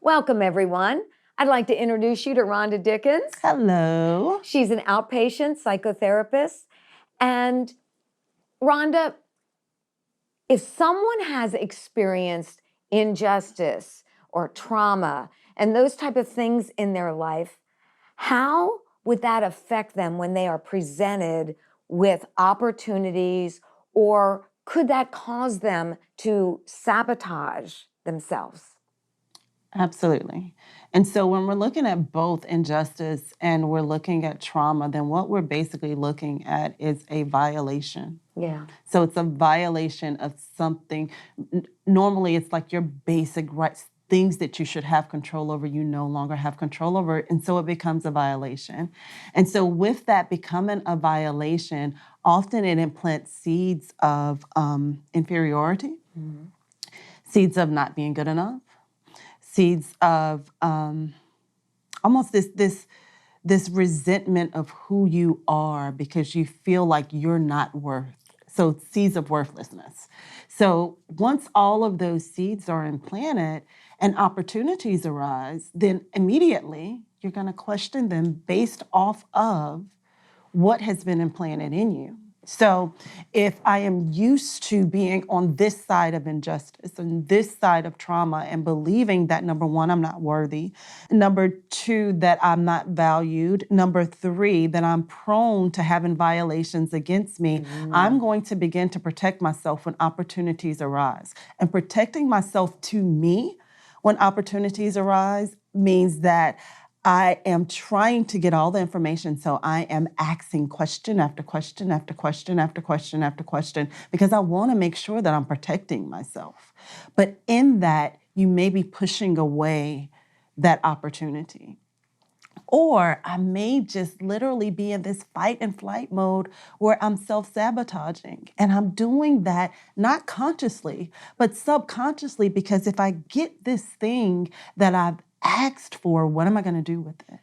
Welcome, everyone. I'd like to introduce you to Rhonda Dickens. Hello. She's an outpatient psychotherapist. And Rhonda, if someone has experienced injustice or trauma and those type of things in their life, how would that affect them when they are presented with opportunities, or could that cause them to sabotage themselves? Absolutely. And so when we're looking at both injustice and we're looking at trauma, then what we're basically looking at is a violation. Yeah. So it's a violation of something. Normally, it's like your basic rights, things that you should have control over, you no longer have control over. And so it becomes a violation. And so with that becoming a violation, often it implants seeds of inferiority, seeds of not being good enough, seeds of almost this resentment of who you are because you feel like you're not worth. So seeds of worthlessness. So once all of those seeds are implanted and opportunities arise, then immediately you're going to question them based off of what has been implanted in you. So if I am used to being on this side of injustice and this side of trauma and believing that, number one, I'm not worthy, number two, that I'm not valued, number three, that I'm prone to having violations against me, I'm going to begin to protect myself when opportunities arise. And protecting myself to me when opportunities arise means that I am trying to get all the information, so I am asking question after question after question after question after question because I want to make sure that I'm protecting myself. But in that, you may be pushing away that opportunity. Or I may just literally be in this fight and flight mode where I'm self-sabotaging. And I'm doing that not consciously, but subconsciously, because if I get this thing that I've asked for, what am I going to do with it?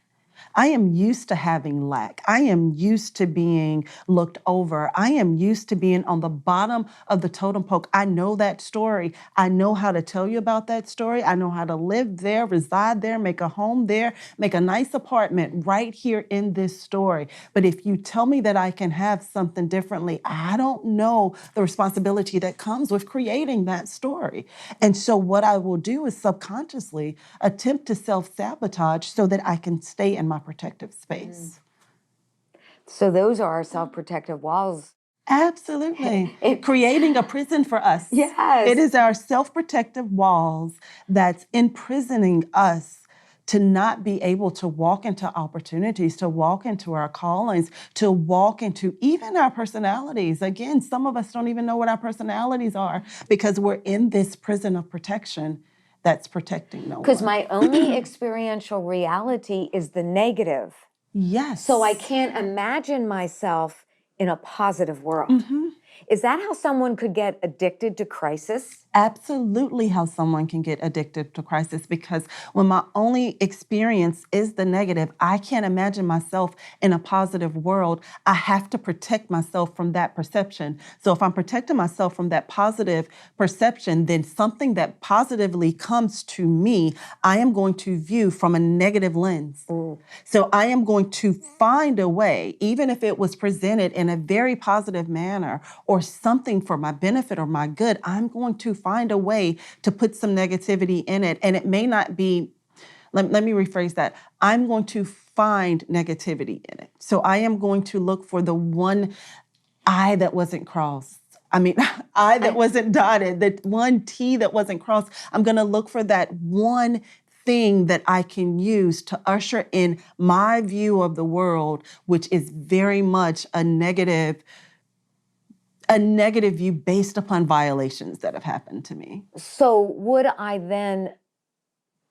I am used to having lack. I am used to being looked over. I am used to being on the bottom of the totem pole. I know that story. I know how to tell you about that story. I know how to live there, reside there, make a home there, make a nice apartment right here in this story. But if you tell me that I can have something differently, I don't know the responsibility that comes with creating that story. And so what I will do is subconsciously attempt to self-sabotage so that I can stay in my protective space. So those are our self-protective walls. Absolutely. Creating a prison for us. Yes. It is our self-protective walls that's imprisoning us to not be able to walk into opportunities, to walk into our callings, to walk into even our personalities. Again, some of us don't even know what our personalities are because we're in this prison of protection that's protecting no one. Because my only experiential reality is the negative. Yes. So I can't imagine myself in a positive world. Is that how someone could get addicted to crisis? Absolutely how someone can get addicted to crisis, because when my only experience is the negative, I can't imagine myself in a positive world. I have to protect myself from that perception. So if I'm protecting myself from that positive perception, then something that positively comes to me, I am going to view from a negative lens. So I am going to find a way, even if it was presented in a very positive manner or something for my benefit or my good, I'm going to find a way to put some negativity in it. And it may not be, let me rephrase that. I'm going to find negativity in it. So I am going to look for the one I that wasn't crossed. I that wasn't dotted, that one T that wasn't crossed. I'm going to look for that one thing that I can use to usher in my view of the world, which is very much a negative view based upon violations that have happened to me. So would I then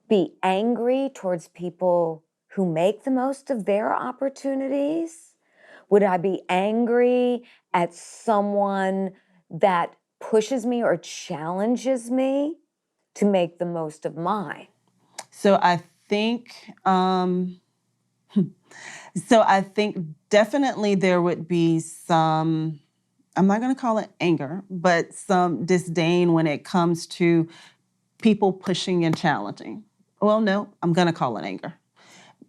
be angry towards people who make the most of their opportunities? Would I be angry at someone that pushes me or challenges me to make the most of mine? So I think, definitely there would be some, I'm not going to call it anger, but some disdain when it comes to people pushing and challenging. Well, no, I'm going to call it anger.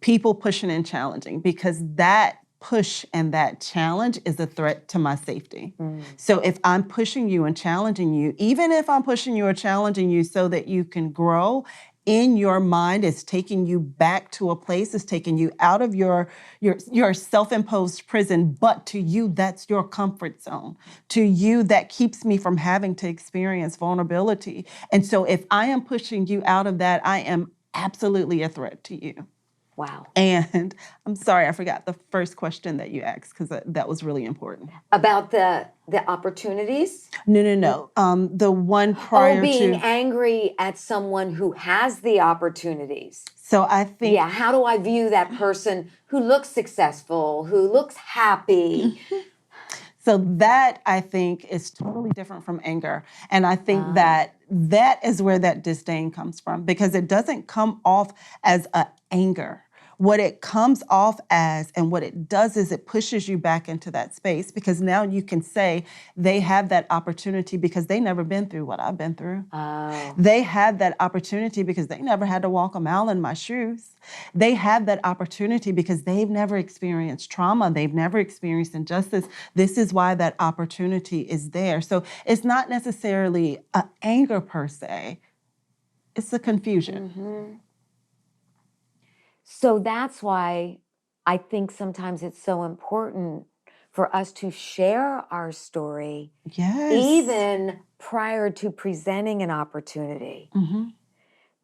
People pushing and challenging, because that push and that challenge is a threat to my safety. So if I'm pushing you and challenging you, even if I'm pushing you or challenging you so that you can grow, in your mind, it's taking you back to a place, it's taking you out of your self-imposed prison, but to you, that's your comfort zone. To you, that keeps me from having to experience vulnerability. And so if I am pushing you out of that, I am absolutely a threat to you. Wow. And I'm sorry, I forgot the first question that you asked, because that was really important. About the opportunities? No. The one prior being to. angry at someone who has the opportunities. So I think. Yeah, how do I view that person who looks successful, who looks happy? So that, I think, is totally different from anger. And I think that is where that disdain comes from, because it doesn't come off as an anger. What it comes off as and what it does is it pushes you back into that space, because now you can say they have that opportunity because they never been through what I've been through. Oh. They have that opportunity because they never had to walk a mile in my shoes. They have that opportunity because they've never experienced trauma. They've never experienced injustice. This is why that opportunity is there. So it's not necessarily an anger per se. It's a confusion. So that's why I think sometimes it's so important for us to share our story, Yes. even prior to presenting an opportunity.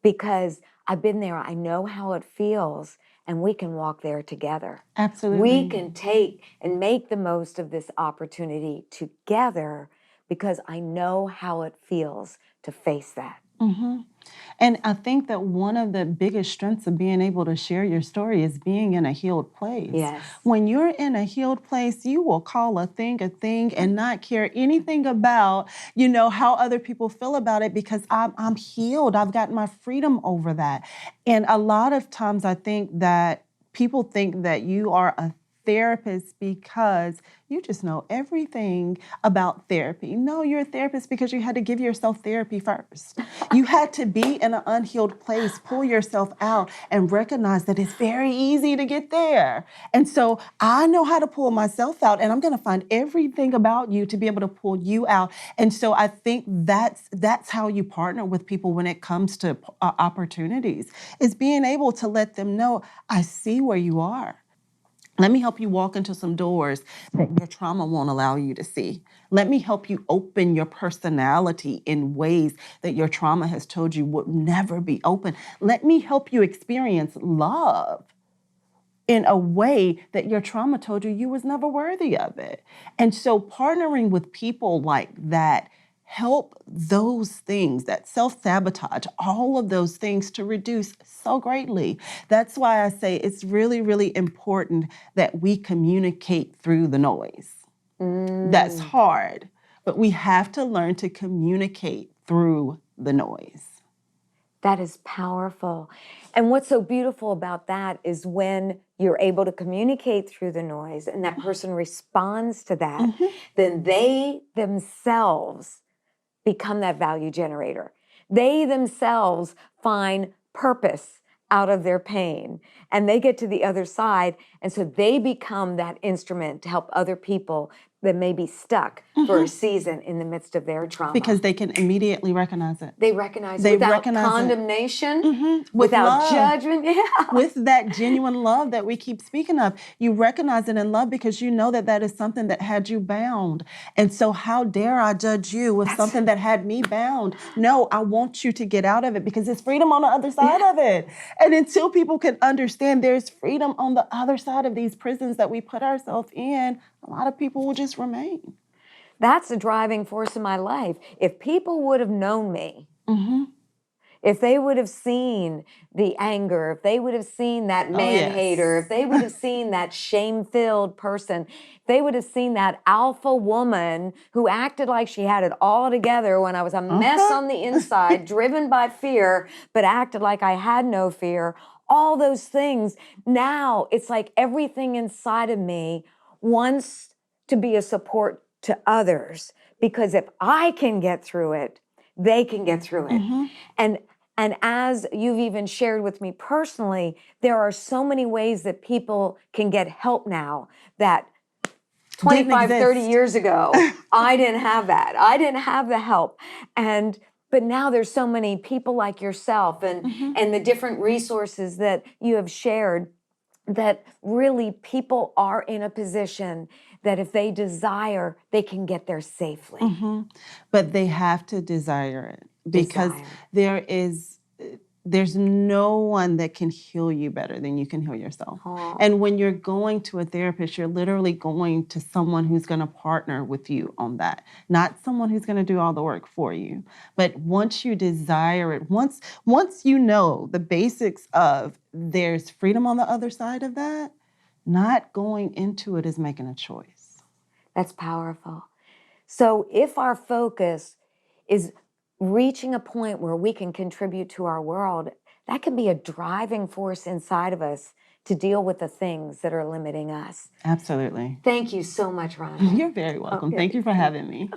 Because I've been there, I know how it feels, and we can walk there together. Absolutely. We can take and make the most of this opportunity together, because I know how it feels to face that. And I think that one of the biggest strengths of being able to share your story is being in a healed place. Yes. When you're in a healed place, you will call a thing and not care anything about, how other people feel about it, because I'm healed. I've gotten my freedom over that. And a lot of times I think that people think that you are a therapist because you just know everything about therapy. No, you're a therapist because you had to give yourself therapy first. You had to be in an unhealed place, pull yourself out, and recognize that it's very easy to get there. And so I know how to pull myself out, and I'm going to find everything about you to be able to pull you out. And so I think that's how you partner with people when it comes to opportunities, is being able to let them know, I see where you are. Let me help you walk into some doors that your trauma won't allow you to see. Let me help you open your personality in ways that your trauma has told you would never be open. Let me help you experience love in a way that your trauma told you was never worthy of it. And so partnering with people like that help those things, that self-sabotage, all of those things to reduce so greatly. That's why I say it's really, really important that we communicate through the noise. That's hard, but we have to learn to communicate through the noise. That is powerful. And what's so beautiful about that is when you're able to communicate through the noise and that person responds to that, then they themselves become that value generator. They themselves find purpose out of their pain, and they get to the other side, and so they become that instrument to help other people that may be stuck for a season in the midst of their trauma. Because they can immediately recognize it. They recognize They without recognize it. condemnation, With without love. judgment. Yeah. With that genuine love that we keep speaking of. You recognize it in love because you know that that is something that had you bound. And so how dare I judge you with something that had me bound? No, I want you to get out of it because there's freedom on the other side of it. And until people can understand there's freedom on the other side of these prisons that we put ourselves in, a lot of people will just remain. That's the driving force in my life. If people would have known me, if they would have seen the anger, if they would have seen that man-hater, if they would have seen that shame-filled person, if they would have seen that alpha woman who acted like she had it all together when I was a mess on the inside, driven by fear, but acted like I had no fear, all those things. Now it's like everything inside of me wants to be a support to others, because if I can get through it, they can get through it. And And as you've even shared with me personally, there are so many ways that people can get help now that 25, 30 years ago, I didn't have that. I didn't have the help. But now there's so many people like yourself and the different resources that you have shared, that really people are in a position that if they desire, they can get there safely. But they have to desire it, because Desire. there's no one that can heal you better than you can heal yourself. Aw. And when you're going to a therapist, you're literally going to someone who's going to partner with you on that, not someone who's going to do all the work for you. But once you desire it, once you know the basics of there's freedom on the other side of that, not going into it is making a choice. That's powerful. So if our focus is reaching a point where we can contribute to our world, that can be a driving force inside of us to deal with the things that are limiting us. Absolutely. Thank you so much, Rhonda. You're very welcome. Okay. Thank you for having me.